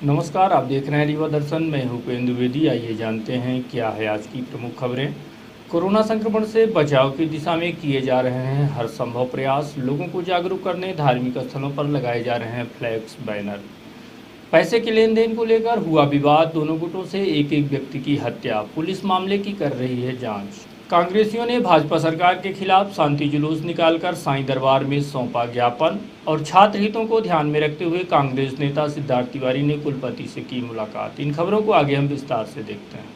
नमस्कार, आप देख रहे हैं रीवा दर्शन। मैं हूं उपेंद्र द्विवेदी। आइए जानते हैं क्या है आज की प्रमुख खबरें। कोरोना संक्रमण से बचाव की दिशा में किए जा रहे हैं हर संभव प्रयास। लोगों को जागरूक करने धार्मिक स्थलों पर लगाए जा रहे हैं फ्लैक्स बैनर। पैसे के लेन देन को लेकर हुआ विवाद, दोनों गुटों से एक एक व्यक्ति की हत्या। पुलिस मामले की कर रही है जांच। कांग्रेसियों ने भाजपा सरकार के खिलाफ शांति जुलूस निकालकर साईं दरबार में सौंपा ज्ञापन। और छात्र हितों को ध्यान में रखते हुए कांग्रेस नेता सिद्धार्थ तिवारी ने कुलपति से की मुलाकात। इन खबरों को आगे हम विस्तार से देखते हैं।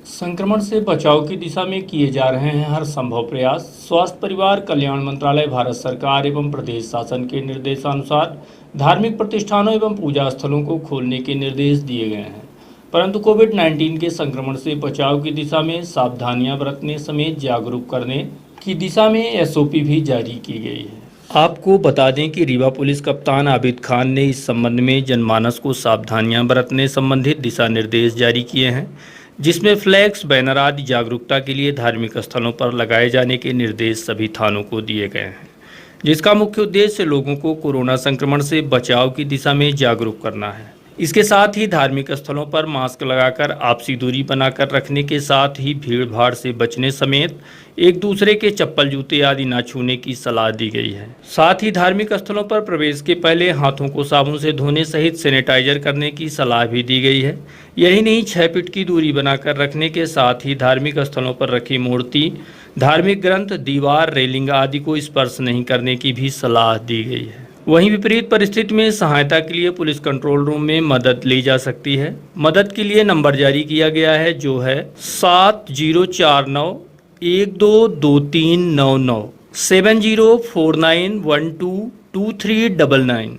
संक्रमण से बचाव की दिशा में किए जा रहे हैं हर संभव प्रयास। स्वास्थ्य परिवार कल्याण मंत्रालय, भारत सरकार एवं प्रदेश शासन के निर्देशानुसार धार्मिक प्रतिष्ठानों एवं पूजा स्थलों को खोलने के निर्देश दिए गए हैं, परंतु कोविड-19 के संक्रमण से बचाव की दिशा में सावधानियां बरतने समेत जागरूक करने की दिशा में एसओपी भी जारी की गई है। आपको बता दें कि रीवा पुलिस कप्तान आबिद खान ने इस संबंध में जनमानस को सावधानियां बरतने संबंधित दिशा निर्देश जारी किए हैं, जिसमें फ्लैक्स बैनर आदि जागरूकता के लिए धार्मिक स्थलों पर लगाए जाने के निर्देश सभी थानों को दिए गए हैं, जिसका मुख्य उद्देश्य लोगों को कोरोना संक्रमण से बचाव की दिशा में जागरूक करना है। इसके साथ ही धार्मिक स्थलों पर मास्क लगाकर आपसी दूरी बनाकर रखने के साथ ही भीड़ भाड़ से बचने समेत एक दूसरे के चप्पल जूते आदि न छूने की सलाह दी गई है। साथ ही धार्मिक स्थलों पर प्रवेश के पहले हाथों को साबुन से धोने सहित सैनिटाइजर करने की सलाह भी दी गई है। यही नहीं, 6 फीट की दूरी बनाकर रखने के साथ ही धार्मिक स्थलों पर रखी मूर्ति, धार्मिक ग्रंथ, दीवार, रेलिंग आदि को स्पर्श नहीं करने की भी सलाह दी गई है। वहीं विपरीत परिस्थिति में सहायता के लिए पुलिस कंट्रोल रूम में मदद ली जा सकती है। मदद के लिए नंबर जारी किया गया है, जो है 7049122399 7049122399।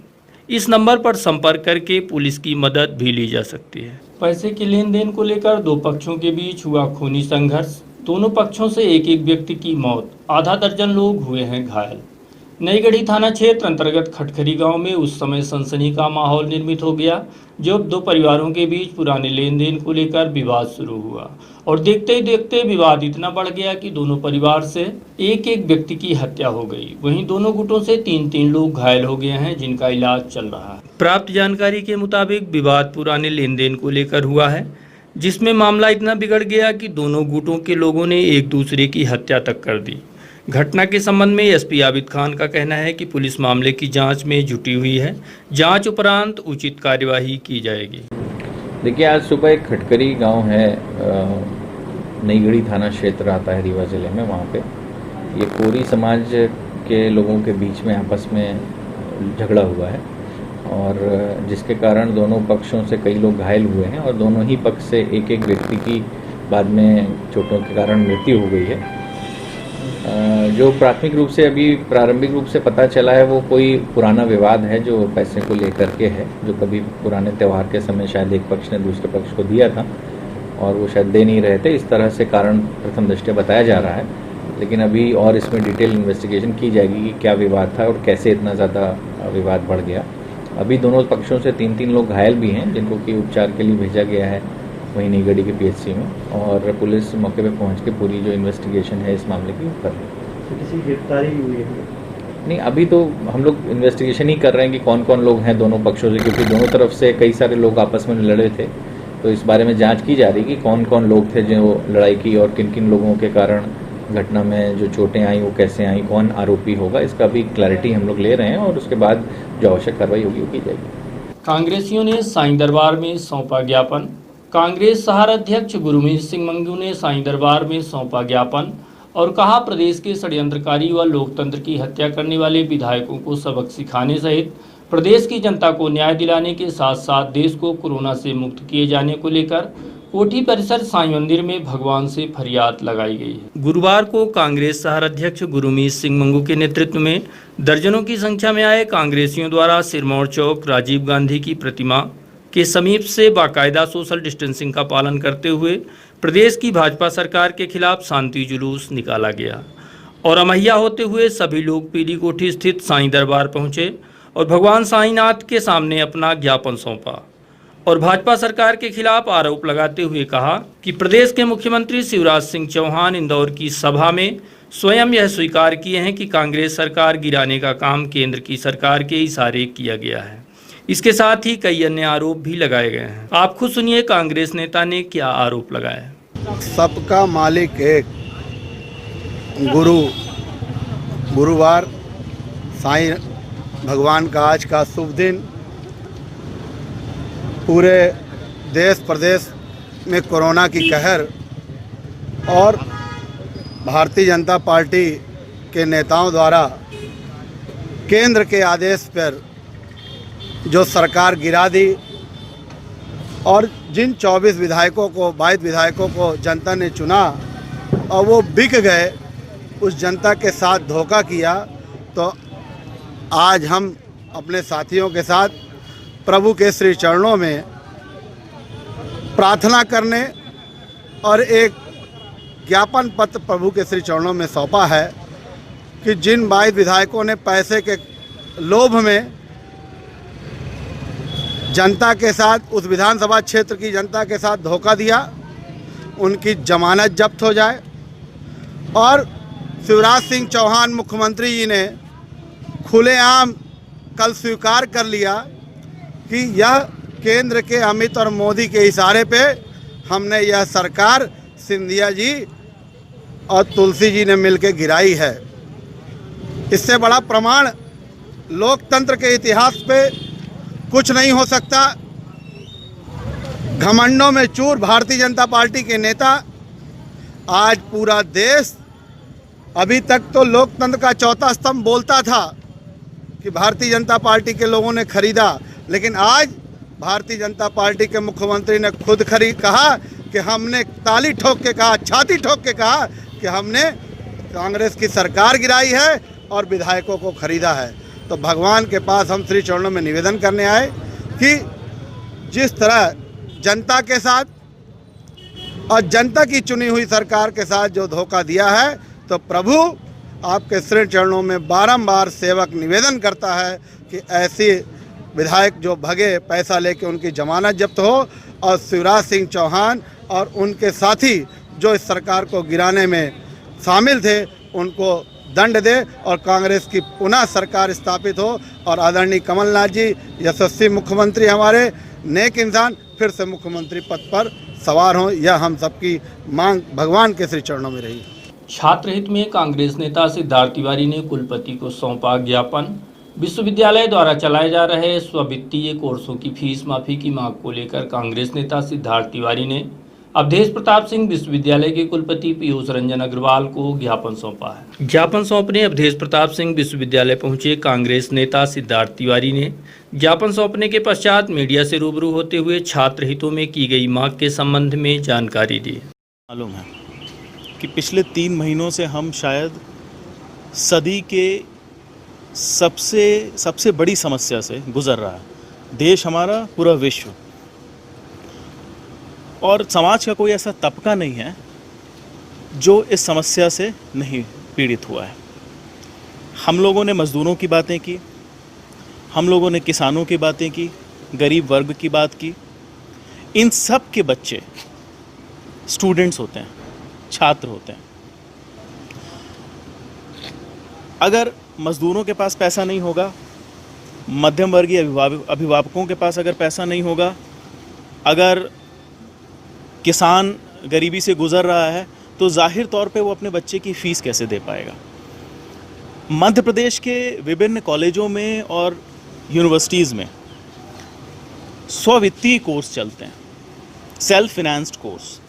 इस नंबर पर संपर्क करके पुलिस की मदद भी ली जा सकती है। पैसे के लेन देन को लेकर दो पक्षों के बीच हुआ खूनी संघर्ष। दोनों पक्षों से एक एक व्यक्ति की मौत, आधा दर्जन लोग हुए हैं घायल। नईगढ़ी थाना क्षेत्र अंतर्गत खटखरी गांव में उस समय सनसनी का माहौल निर्मित हो गया जब दो परिवारों के बीच पुराने लेन देन को लेकर विवाद शुरू हुआ, और देखते ही देखते विवाद इतना बढ़ गया कि दोनों परिवार से एक एक व्यक्ति की हत्या हो गई। वहीं दोनों गुटों से 3-3 लोग घायल हो गए हैं, जिनका इलाज चल रहा है। प्राप्त जानकारी के मुताबिक विवाद पुराने लेन देन को लेकर हुआ है, जिसमें मामला इतना बिगड़ गया कि दोनों गुटों के लोगों ने एक दूसरे की हत्या तक कर दी। घटना के संबंध में एसपी आबिद खान का कहना है कि पुलिस मामले की जांच में जुटी हुई है। जांच उपरांत उचित कार्यवाही की जाएगी। देखिए, आज सुबह एक खटकरी गांव है, नईगढ़ी थाना क्षेत्र आता है रीवा जिले में। वहाँ पे ये कोरी समाज के लोगों के बीच में आपस में झगड़ा हुआ है, और जिसके कारण दोनों पक्षों से कई लोग घायल हुए हैं, और दोनों ही पक्ष से एक एक व्यक्ति की बाद में चोटों के कारण मृत्यु हो गई है। जो प्रारंभिक रूप से पता चला है, वो कोई पुराना विवाद है जो पैसे को लेकर के है, जो कभी पुराने त्यौहार के समय शायद एक पक्ष ने दूसरे पक्ष को दिया था और वो शायद दे नहीं रहे थे। इस तरह से कारण प्रथम दृष्टया बताया जा रहा है, लेकिन अभी और इसमें डिटेल इन्वेस्टिगेशन की जाएगी कि क्या विवाद था और कैसे इतना ज़्यादा विवाद बढ़ गया। अभी दोनों पक्षों से 3-3 लोग घायल भी हैं, जिनको कि उपचार के लिए भेजा गया है वहीं नईगढ़ी के पीएचसी में, और पुलिस मौके पे पहुंच के पूरी जो इन्वेस्टिगेशन है इस मामले की कर रही है। तो किसी गिरफ्तारी हुई है? नहीं, अभी तो हम लोग इन्वेस्टिगेशन ही कर रहे हैं कि कौन कौन लोग हैं दोनों पक्षों से, क्योंकि दोनों तरफ से कई सारे लोग आपस में लड़े थे। तो इस बारे में जांच की जा रही है कि कौन कौन लोग थे जो लड़ाई की, और किन किन लोगों के कारण घटना में जो चोटें आई वो कैसे आई, कौन आरोपी होगा, इसका भी क्लैरिटी हम लोग ले रहे हैं, और उसके बाद जो आवश्यक कार्रवाई होगी वो की जाएगी। कांग्रेसियों ने साईं दरबार में सौंपा ज्ञापन। कांग्रेस शहर अध्यक्ष गुरमीत सिंह मंगू ने साईं दरबार में सौंपा ज्ञापन और कहा, प्रदेश के षड्यंत्रकारी व लोकतंत्र की हत्या करने वाले विधायकों को सबक सिखाने सहित प्रदेश की जनता को न्याय दिलाने के साथ साथ देश को कोरोना से मुक्त किए जाने को लेकर कोठी परिसर साईं मंदिर में भगवान से फरियाद लगाई गई है। गुरुवार को कांग्रेस शहर अध्यक्ष गुरमीत सिंह मंगू के नेतृत्व में दर्जनों की संख्या में आए कांग्रेसियों द्वारा सिरमौर चौक राजीव गांधी की प्रतिमा के समीप से बाकायदा सोशल डिस्टेंसिंग का पालन करते हुए प्रदेश की भाजपा सरकार के खिलाफ शांति जुलूस निकाला गया, और अमैया होते हुए सभी लोग पीली कोठी स्थित साईं दरबार पहुंचे और भगवान साईनाथ के सामने अपना ज्ञापन सौंपा और भाजपा सरकार के खिलाफ आरोप लगाते हुए कहा कि प्रदेश के मुख्यमंत्री शिवराज सिंह चौहान इंदौर की सभा में स्वयं यह स्वीकार किए हैं कि कांग्रेस सरकार गिराने का काम केंद्र की सरकार के इशारे किया गया है। इसके साथ ही कई अन्य आरोप भी लगाए गए हैं। आप खुद सुनिए कांग्रेस नेता ने क्या आरोप लगाया। सबका मालिक एक गुरुवार साईं भगवान का आज का शुभ दिन। पूरे देश प्रदेश में कोरोना की कहर और भारतीय जनता पार्टी के नेताओं द्वारा केंद्र के आदेश पर जो सरकार गिरा दी और जिन 22 विधायकों को जनता ने चुना और वो बिक गए, उस जनता के साथ धोखा किया, तो आज हम अपने साथियों के साथ प्रभु के श्री चरणों में प्रार्थना करने और एक ज्ञापन पत्र प्रभु के श्री चरणों में सौंपा है कि जिन 22 विधायकों ने पैसे के लोभ में जनता के साथ, उस विधानसभा क्षेत्र की जनता के साथ धोखा दिया, उनकी जमानत जब्त हो जाए। और शिवराज सिंह चौहान मुख्यमंत्री जी ने खुलेआम कल स्वीकार कर लिया कि यह केंद्र के अमित और मोदी के इशारे पे हमने यह सरकार सिंधिया जी और तुलसी जी ने मिलकर गिराई है। इससे बड़ा प्रमाण लोकतंत्र के इतिहास पे कुछ नहीं हो सकता। घमंडों में चूर भारतीय जनता पार्टी के नेता, आज पूरा देश, अभी तक तो लोकतंत्र का चौथा स्तंभ बोलता था कि भारतीय जनता पार्टी के लोगों ने खरीदा, लेकिन आज भारतीय जनता पार्टी के मुख्यमंत्री ने खुद कहा कि हमने ताली ठोक के कहा, छाती ठोक के कहा कि हमने कांग्रेस की सरकार गिराई है और विधायकों को खरीदा है। तो भगवान के पास हम श्री चरणों में निवेदन करने आए कि जिस तरह जनता के साथ और जनता की चुनी हुई सरकार के साथ जो धोखा दिया है, तो प्रभु आपके श्री चरणों में बारंबार सेवक निवेदन करता है कि ऐसी विधायक जो भगे पैसा लेके उनकी जमानत जब्त हो और शिवराज सिंह चौहान और उनके साथी जो इस सरकार को गिराने में शामिल थे उनको दंड दे और कांग्रेस की पुनः सरकार स्थापित हो और आदरणीय कमलनाथ जी यशस्वी मुख्यमंत्री, हमारे नेक इंसान, फिर से मुख्यमंत्री पद पर सवार हों। यह हम सबकी मांग भगवान के श्री चरणों में रही। छात्र हित में कांग्रेस नेता सिद्धार्थ तिवारी ने कुलपति को सौंपा ज्ञापन। विश्वविद्यालय द्वारा चलाए जा रहे स्ववित्तीय कोर्सों की फीस माफी की मांग को लेकर कांग्रेस नेता सिद्धार्थ तिवारी ने अवधेश प्रताप सिंह विश्वविद्यालय के कुलपति पीयूष रंजन अग्रवाल को ज्ञापन सौंपा है। ज्ञापन सौंपने अवधेश प्रताप सिंह विश्वविद्यालय पहुंचे कांग्रेस नेता सिद्धार्थ तिवारी ने ज्ञापन सौंपने के पश्चात मीडिया से रूबरू होते हुए छात्र हितों में की गई मांग के संबंध में जानकारी दी। मालूम है कि पिछले 3 महीनों से हम शायद सदी के सबसे बड़ी समस्या से गुजर रहा है देश हमारा, पूरा विश्व, और समाज का कोई ऐसा तबका नहीं है जो इस समस्या से नहीं पीड़ित हुआ है। हम लोगों ने मज़दूरों की बातें की, हम लोगों ने किसानों की बातें की, गरीब वर्ग की बात की। इन सब के बच्चे स्टूडेंट्स होते हैं, छात्र होते हैं। अगर मज़दूरों के पास पैसा नहीं होगा, मध्यम वर्गीय अभिभावकों के पास अगर पैसा नहीं होगा, अगर किसान गरीबी से गुज़र रहा है, तो जाहिर तौर पे वो अपने बच्चे की फ़ीस कैसे दे पाएगा। मध्य प्रदेश के विभिन्न कॉलेजों में और यूनिवर्सिटीज़ में स्ववित्तीय कोर्स चलते हैं, सेल्फ फिनेंस्ड कोर्स।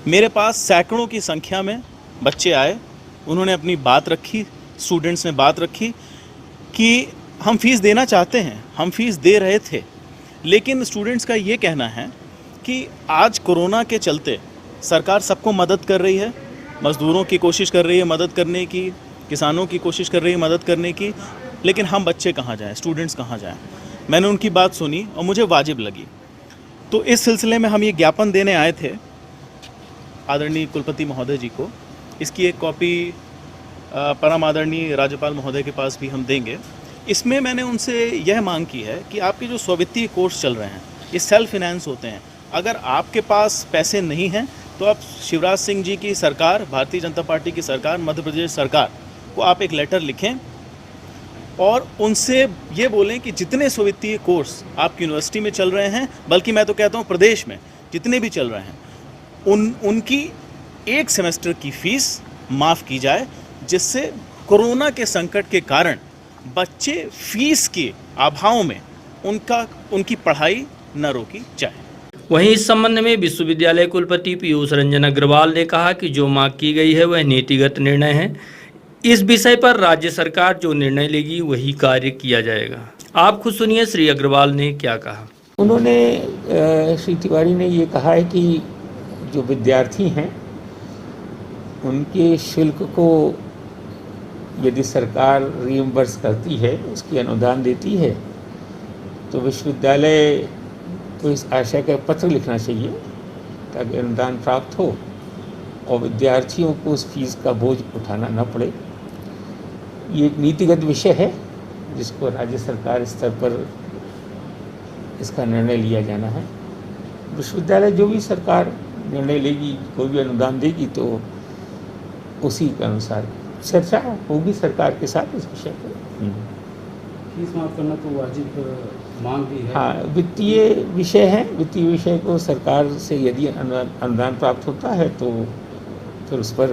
मेरे पास सैकड़ों की संख्या में बच्चे आए, उन्होंने अपनी बात रखी, स्टूडेंट्स ने बात रखी कि हम फ़ीस देना चाहते हैं, हम फ़ीस दे रहे थे, लेकिन स्टूडेंट्स का ये कहना है कि आज कोरोना के चलते सरकार सबको मदद कर रही है, मज़दूरों की कोशिश कर रही है मदद करने की, किसानों की कोशिश कर रही है मदद करने की, लेकिन हम बच्चे कहाँ जाएं, स्टूडेंट्स कहाँ जाएं। मैंने उनकी बात सुनी और मुझे वाजिब लगी, तो इस सिलसिले में हम ये ज्ञापन देने आए थे आदरणीय कुलपति महोदय जी को। इसकी एक कॉपी परम आदरणीय राज्यपाल महोदय के पास भी हम देंगे। इसमें मैंने उनसे यह मांग की है कि आपके जो स्ववित्तीय कोर्स चल रहे हैं ये सेल्फ फिनेंस होते हैं। अगर आपके पास पैसे नहीं हैं तो आप शिवराज सिंह जी की सरकार, भारतीय जनता पार्टी की सरकार, मध्य प्रदेश सरकार को आप एक लेटर लिखें और उनसे ये बोलें कि जितने स्वित्तीय कोर्स आपकी यूनिवर्सिटी में चल रहे हैं, बल्कि मैं तो कहता हूँ प्रदेश में जितने भी चल रहे हैं, उनकी एक सेमेस्टर की फ़ीस माफ़ की जाए, जिससे कोरोना के संकट के कारण बच्चे फीस के अभाव में उनकी पढ़ाई न रोकी जाए। वहीं इस संबंध में विश्वविद्यालय कुलपति पीयूष रंजन अग्रवाल ने कहा कि जो मांग की गई है वह नीतिगत निर्णय है। इस विषय पर राज्य सरकार जो निर्णय लेगी वही कार्य किया जाएगा। आप खुद सुनिए श्री अग्रवाल ने क्या कहा। उन्होंने श्री तिवारी ने ये कहा है कि जो विद्यार्थी हैं उनके शुल्क को यदि सरकार रीइंबर्स करती है, उसकी अनुदान देती है, तो विश्वविद्यालय को इस आशय का पत्र लिखना चाहिए ताकि अनुदान प्राप्त हो और विद्यार्थियों को उस फीस का बोझ उठाना न पड़े। ये एक नीतिगत विषय है जिसको राज्य सरकार स्तर पर इसका निर्णय लिया जाना है। विश्वविद्यालय जो भी सरकार निर्णय लेगी, कोई भी अनुदान देगी, तो उसी के अनुसार चर्चा होगी सरकार के साथ इस विषय पर। फीस माफ करना तो वाजिब मांग भी है। हाँ, वित्तीय विषय है। वित्तीय विषय को सरकार से यदि अनुदान प्राप्त होता है तो फिर उस पर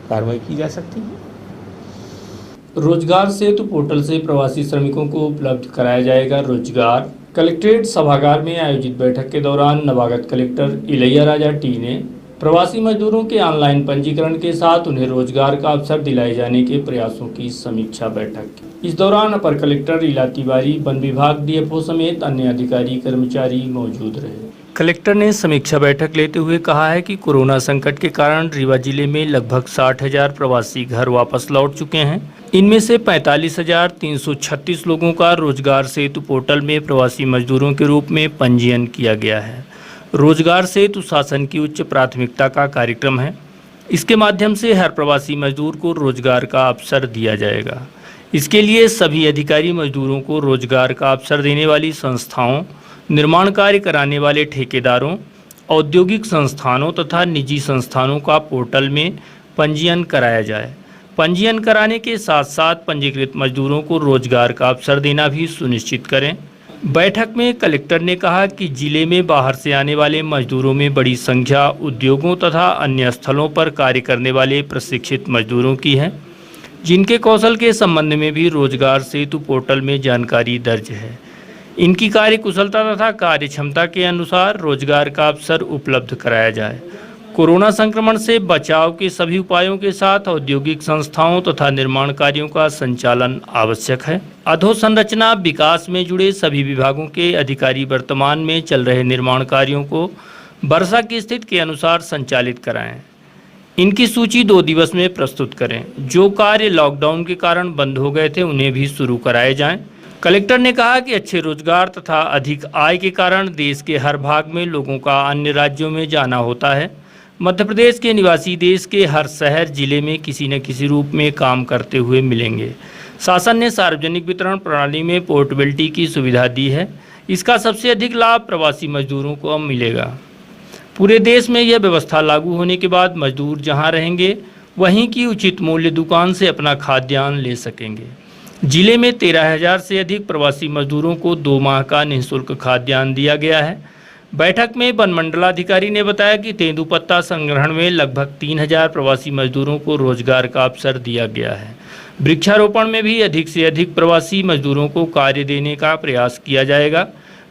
कार्रवाई की जा सकती है। रोजगार सेतु पोर्टल से प्रवासी श्रमिकों को उपलब्ध कराया जाएगा रोजगार। कलेक्ट्रेट सभागार में आयोजित बैठक के दौरान नवागत कलेक्टर इलैया राजा टी ने प्रवासी मजदूरों के ऑनलाइन पंजीकरण के साथ उन्हें रोजगार का अवसर दिलाए जाने के प्रयासों की समीक्षा बैठक की। इस दौरान अपर कलेक्टर ईला तिवारी, वन विभाग डीएफओ समेत अन्य अधिकारी कर्मचारी मौजूद रहे। कलेक्टर ने समीक्षा बैठक लेते हुए कहा है कि कोरोना संकट के कारण रीवा जिले में लगभग 60,000 प्रवासी घर वापस लौट चुके हैं। इनमें से 45,336 लोगों का रोजगार सेतु पोर्टल में प्रवासी मजदूरों के रूप में पंजीयन किया गया है। रोजगार सेतु शासन की उच्च प्राथमिकता का कार्यक्रम है। इसके माध्यम से हर प्रवासी मजदूर को रोजगार का अवसर दिया जाएगा। इसके लिए सभी अधिकारी मजदूरों को रोजगार का अवसर देने वाली संस्थाओं, निर्माण कार्य कराने वाले ठेकेदारों, औद्योगिक संस्थानों तथा निजी संस्थानों का पोर्टल में पंजीयन कराया जाए। पंजीयन कराने के साथ साथ पंजीकृत मजदूरों को रोजगार का अवसर देना भी सुनिश्चित करें। बैठक में कलेक्टर ने कहा कि जिले में बाहर से आने वाले मजदूरों में बड़ी संख्या उद्योगों तथा अन्य स्थलों पर कार्य करने वाले प्रशिक्षित मजदूरों की है, जिनके कौशल के संबंध में भी रोजगार सेतु पोर्टल में जानकारी दर्ज है। इनकी कार्य कुशलता तथा कार्य क्षमता के अनुसार रोजगार का अवसर उपलब्ध कराया जाए। कोरोना संक्रमण से बचाव के सभी उपायों के साथ औद्योगिक संस्थाओं तथा निर्माण कार्यों का संचालन आवश्यक है। अधोसंरचना विकास में जुड़े सभी विभागों के अधिकारी वर्तमान में चल रहे निर्माण कार्यों को वर्षा की स्थिति के अनुसार संचालित कराएं। इनकी सूची 2 दिवस में प्रस्तुत करें। जो कार्य लॉकडाउन के कारण बंद हो गए थे उन्हें भी शुरू कराए जाएं। कलेक्टर ने कहा कि अच्छे रोजगार तथा अधिक आय के कारण देश के हर भाग में लोगों का अन्य राज्यों में जाना होता है। मध्य प्रदेश के निवासी देश के हर शहर जिले में किसी न किसी रूप में काम करते हुए मिलेंगे। शासन ने सार्वजनिक वितरण प्रणाली में पोर्टेबिलिटी की सुविधा दी है। इसका सबसे अधिक लाभ प्रवासी मजदूरों को अब मिलेगा। पूरे देश में यह व्यवस्था लागू होने के बाद मजदूर जहां रहेंगे वहीं की उचित मूल्य दुकान से अपना खाद्यान्न ले सकेंगे। जिले में 13,000 से अधिक प्रवासी मजदूरों को 2 माह का निःशुल्क खाद्यान्न दिया गया है। बैठक में वन मंडलाधिकारी ने बताया कि तेंदुपत्ता संग्रहण में लगभग 3,000 प्रवासी मजदूरों को रोजगार का अवसर दिया गया है। वृक्षारोपण में भी अधिक से अधिक प्रवासी मजदूरों को कार्य देने का प्रयास किया जाएगा।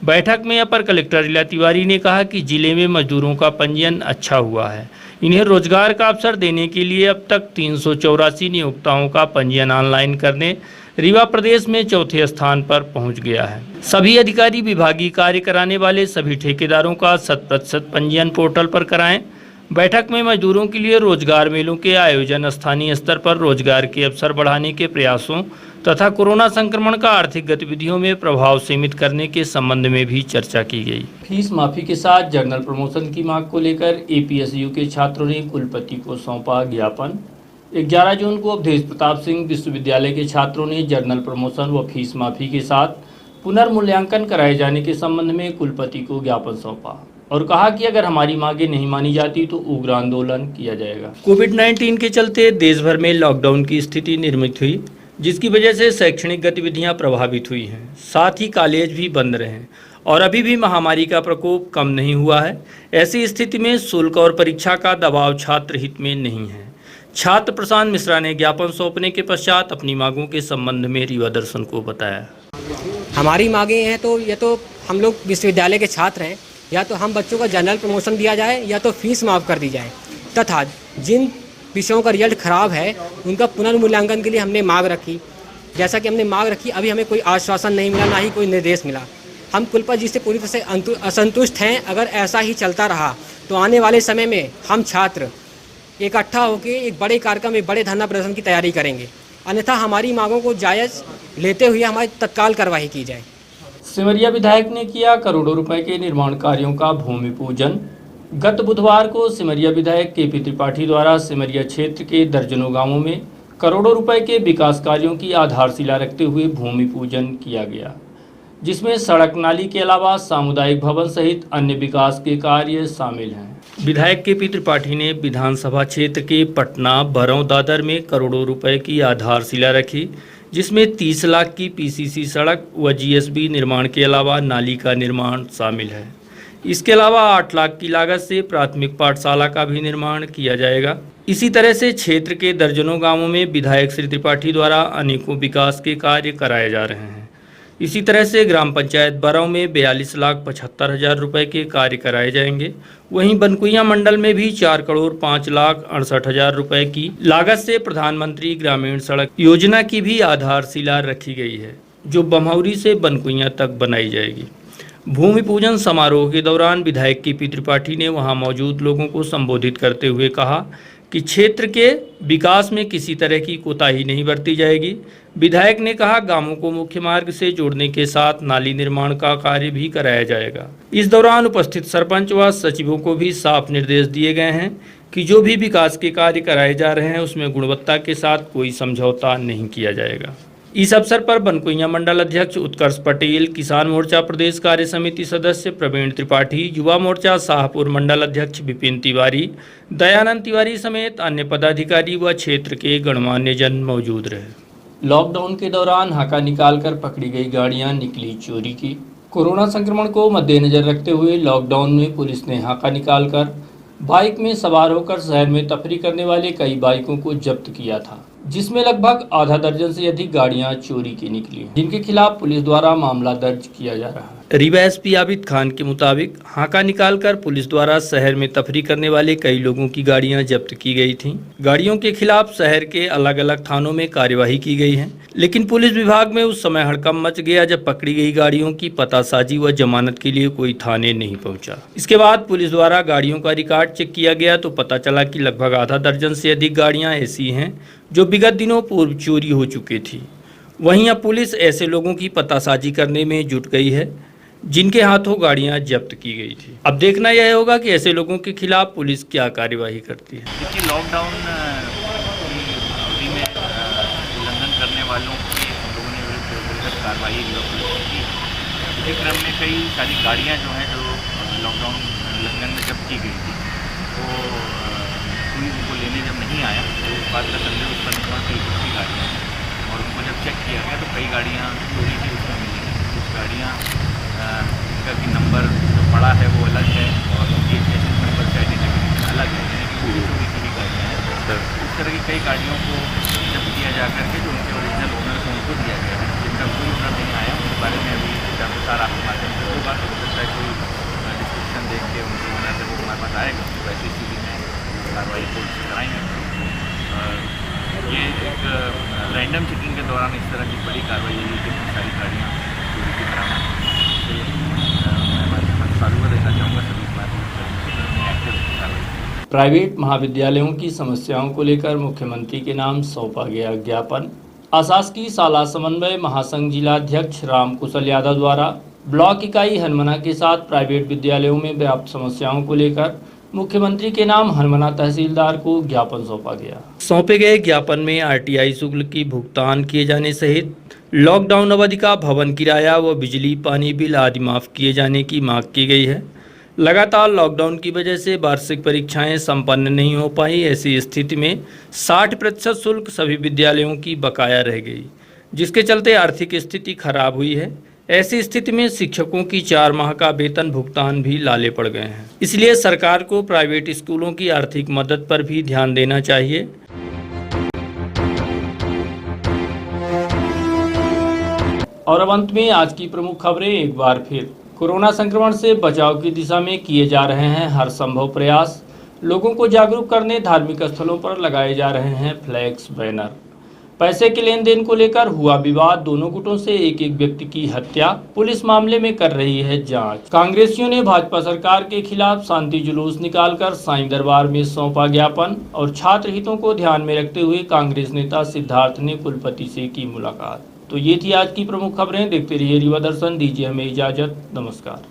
बैठक में अपर कलेक्टर ईला तिवारी ने कहा कि जिले में मजदूरों का पंजीयन अच्छा हुआ है। इन्हें रोजगार का अवसर देने के लिए अब तक 384 नियोक्ताओं का पंजीयन ऑनलाइन करने रीवा प्रदेश में 4थे स्थान पर पहुंच गया है। सभी अधिकारी विभागीय कार्य कराने वाले सभी ठेकेदारों का 100% पंजीयन पोर्टल पर कराएं। बैठक में मजदूरों के लिए रोजगार मेलों के आयोजन, स्थानीय स्तर पर रोजगार के अवसर बढ़ाने के प्रयासों तथा कोरोना संक्रमण का आर्थिक गतिविधियों में प्रभाव सीमित करने के संबंध में भी चर्चा की गई। फीस माफी के साथ जर्नल प्रमोशन की मांग को लेकर एपीएसयू के छात्रों ने कुलपति को सौंपा ज्ञापन। 11 जून को अवधेश प्रताप सिंह विश्वविद्यालय के छात्रों ने जर्नल प्रमोशन व फीस माफी के साथ पुनर्मूल्यांकन कराए जाने के संबंध में कुलपति को ज्ञापन सौंपा। और कहा कि अगर हमारी मांगें नहीं मानी जाती तो उग्र आंदोलन किया जाएगा। कोविड-19 के चलते देश भर में लॉकडाउन की स्थिति निर्मित हुई, जिसकी वजह से शैक्षणिक गतिविधियां प्रभावित हुई हैं। साथ ही कॉलेज भी बंद रहे और अभी भी महामारी का प्रकोप कम नहीं हुआ है। ऐसी स्थिति में शुल्क और परीक्षा का दबाव छात्र हित में नहीं है। छात्र प्रशांत मिश्रा ने ज्ञापन सौंपने के पश्चात अपनी मांगों के संबंध में रीवा दर्शन को बताया। हमारी मांगें हैं तो ये तो हम लोग विश्वविद्यालय के छात्र हैं, या तो हम बच्चों का जनरल प्रमोशन दिया जाए या तो फीस माफ़ कर दी जाए, तथा जिन विषयों का रिजल्ट खराब है उनका पुनर्मूल्यांकन के लिए हमने मांग रखी। जैसा कि हमने मांग रखी, अभी हमें कोई आश्वासन नहीं मिला, ना ही कोई निर्देश मिला। हम कुलपति जी से पूरी तरह से असंतुष्ट हैं। अगर ऐसा ही चलता रहा तो आने वाले समय में हम छात्र इकट्ठा होकर एक बड़े कार्यक्रम, एक बड़े धरना प्रदर्शन की तैयारी करेंगे। अन्यथा हमारी मांगों को जायज़ लेते हुए हमारी तत्काल कार्रवाई की जाए। सिमरिया विधायक ने किया करोड़ों रुपए के निर्माण कार्यों का भूमि पूजन। गत बुधवार को सिमरिया विधायक केपी त्रिपाठी द्वारा सिमरिया क्षेत्र के दर्जनों गांवों में करोड़ों रुपए के विकास कार्यों की आधारशिला रखते हुए भूमि पूजन किया गया, जिसमें सड़क नाली के अलावा सामुदायिक भवन सहित अन्य विकास के कार्य शामिल हैं। विधायक केपी त्रिपाठी ने विधानसभा क्षेत्र के पटना, बरौं, दादर में करोड़ों रुपए की आधारशिला रखी, जिसमें 30 लाख की पीसीसी सड़क व जीएसबी निर्माण के अलावा नाली का निर्माण शामिल है। इसके अलावा 8 लाख की लागत से प्राथमिक पाठशाला का भी निर्माण किया जाएगा। इसी तरह से क्षेत्र के दर्जनों गांवों में विधायक श्री त्रिपाठी द्वारा अनेकों विकास के कार्य कराए जा रहे हैं। इसी तरह से ग्राम पंचायत बरौं में 42,75,000 रुपये के कार्य कराए जाएंगे। वहीं बनकुइया मंडल में भी 4,05,68,000 रुपये की लागत से प्रधानमंत्री ग्रामीण सड़क योजना की भी आधारशिला रखी गई है, जो बमहौरी से बनकुइया तक बनाई जाएगी। भूमि पूजन समारोह के दौरान विधायक केपी त्रिपाठी ने वहां मौजूद लोगों को संबोधित करते हुए कहा कि क्षेत्र के विकास में किसी तरह की कोताही नहीं बरती जाएगी। विधायक ने कहा गांवों को मुख्य मार्ग से जोड़ने के साथ नाली निर्माण का कार्य भी कराया जाएगा। इस दौरान उपस्थित सरपंच व सचिवों को भी साफ निर्देश दिए गए हैं कि जो भी विकास के कार्य कराए जा रहे हैं उसमें गुणवत्ता के साथ कोई समझौता नहीं किया जाएगा। इस अवसर पर बनकुइया मंडल अध्यक्ष उत्कर्ष पटेल, किसान मोर्चा प्रदेश कार्य समिति सदस्य प्रवीण त्रिपाठी, युवा मोर्चा शाहपुर मंडल अध्यक्ष विपिन तिवारी, दयानंद तिवारी समेत अन्य पदाधिकारी व क्षेत्र के गणमान्य जन मौजूद रहे। लॉकडाउन के दौरान हाका निकालकर पकड़ी गई गाड़ियां निकली चोरी की। कोरोना संक्रमण को मद्देनजर रखते हुए लॉकडाउन में पुलिस ने हाका निकालकर बाइक में सवार होकर शहर में तफरी करने वाले कई बाइकों को जब्त किया था, जिसमें लगभग आधा दर्जन से अधिक गाड़ियां चोरी की निकली, जिनके खिलाफ पुलिस द्वारा मामला दर्ज किया जा रहा है। रीवा एसपी आबिद खान के मुताबिक हाका निकालकर पुलिस द्वारा शहर में तफरी करने वाले कई लोगों की गाड़ियां जब्त की गई थीं। गाड़ियों के खिलाफ शहर के अलग अलग थानों में कार्यवाही की गई है, लेकिन पुलिस विभाग में उस समय हड़कंप मच गया जब पकड़ी गई गाड़ियों की पतासाजी व जमानत के लिए कोई थाने नहीं पहुंचा। इसके बाद पुलिस द्वारा गाड़ियों का रिकॉर्ड चेक किया गया तो पता चला कि लगभग आधा दर्जन से अधिक गाड़ियां ऐसी हैं जो विगत दिनों पूर्व चोरी हो चुकी थी। वहीं अब पुलिस ऐसे लोगों की पतासाजी करने में जुट गई है जिनके हाथों गाड़ियां जब्त की गई थी। अब देखना यह होगा कि ऐसे लोगों के खिलाफ पुलिस क्या कार्यवाही करती है। देखिए, लॉकडाउन की अवधि में उल्लंघन करने वालों की हम लोगों ने विधिवत कार्रवाई की। इसी क्रम में कई सारी गाड़ियां जो हैं जो लॉकडाउन उल्लंघन में जब्त की गई थी, तो पुलिस उनको लेने जब नहीं आया तो इस बात का संदेह उत्पन्न हुआ कि दूसरी गाड़ियाँ हैं, और उनको जब चेक किया गया तो कई गाड़ियाँ चोरी की उसमें मिली। कुछ गाड़ियाँ इनका भी नंबर जो पड़ा है वो अलग है और उनकी चेसिस नंबर से आइडेंटिफिकेशन अलग है, यानी कि वो चोरी की भी गाड़ियाँ हैं। इस तरह की कई गाड़ियों को जब्त किया जा करके जो उनके ओरिजिनल ओनर से उनको दिया गया है। जिनका कोई ओनर नहीं आया उनके बारे में अभी जांचसार आपके माध्यम से होगा, तो हो सकता है कोई डिस्क्रिप्शन देख के उनके ओनर जब हमारे पास आएगा तो वैसी स्थिति में कार्रवाई पुलिस से कराएंगे। ये एक रैंडम चेकिंग के दौरान इस तरह की बड़ी कार्रवाई हुई कि सारी गाड़ियाँ चोरी की बरामद। मैं साधुवाद देना चाहूँगा सभी कार्रवाई। प्राइवेट महाविद्यालयों की समस्याओं को लेकर मुख्यमंत्री के नाम सौंपा गया ज्ञापन। अशासकीय शाला समन्वय महासंघ जिलाध्यक्ष राम कुशल यादव द्वारा ब्लॉक इकाई हरमना के साथ प्राइवेट विद्यालयों में व्याप्त समस्याओं को लेकर मुख्यमंत्री के नाम हरमना तहसीलदार को ज्ञापन सौंपा गया। सौंपे गए ज्ञापन में आरटीआई शुल्क की भुगतान किए जाने सहित लॉकडाउन अवधि का भवन किराया व बिजली पानी बिल आदि माफ किए जाने की मांग की गई है। लगातार लॉकडाउन की वजह से वार्षिक परीक्षाएं संपन्न नहीं हो पाई। ऐसी स्थिति में 60% शुल्क सभी विद्यालयों की बकाया रह गई, जिसके चलते आर्थिक स्थिति खराब हुई है। ऐसी स्थिति में शिक्षकों की 4 माह का वेतन भुगतान भी लाले पड़ गए हैं। इसलिए सरकार को प्राइवेट स्कूलों की आर्थिक मदद पर भी ध्यान देना चाहिए। और अब अंत में आज की प्रमुख खबरें एक बार फिर। कोरोना संक्रमण से बचाव की दिशा में किए जा रहे हैं हर संभव प्रयास। लोगों को जागरूक करने धार्मिक स्थलों पर लगाए जा रहे हैं फ्लैक्स बैनर। पैसे के लेन देन को लेकर हुआ विवाद, दोनों गुटों से एक व्यक्ति की हत्या, पुलिस मामले में कर रही है जांच। कांग्रेसियों ने भाजपा सरकार के खिलाफ शांति जुलूस निकालकर साईं दरबार में सौंपा ज्ञापन। और छात्र हितों को ध्यान में रखते हुए कांग्रेस नेता सिद्धार्थ ने कुलपति से की मुलाकात। तो ये थी आज की प्रमुख खबरें। देखते रहिए रीवा दर्शन। दीजिए हमें इजाजत। नमस्कार।